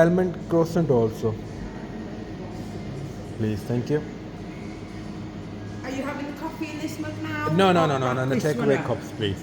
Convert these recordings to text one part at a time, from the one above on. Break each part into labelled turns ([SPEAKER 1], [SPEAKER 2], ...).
[SPEAKER 1] almond croissant also please, thank you.
[SPEAKER 2] Are you having the coffee in this mug now?
[SPEAKER 1] No,
[SPEAKER 2] This
[SPEAKER 1] take
[SPEAKER 2] one
[SPEAKER 1] away
[SPEAKER 2] out.
[SPEAKER 1] cups please.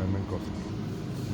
[SPEAKER 1] almond croissant.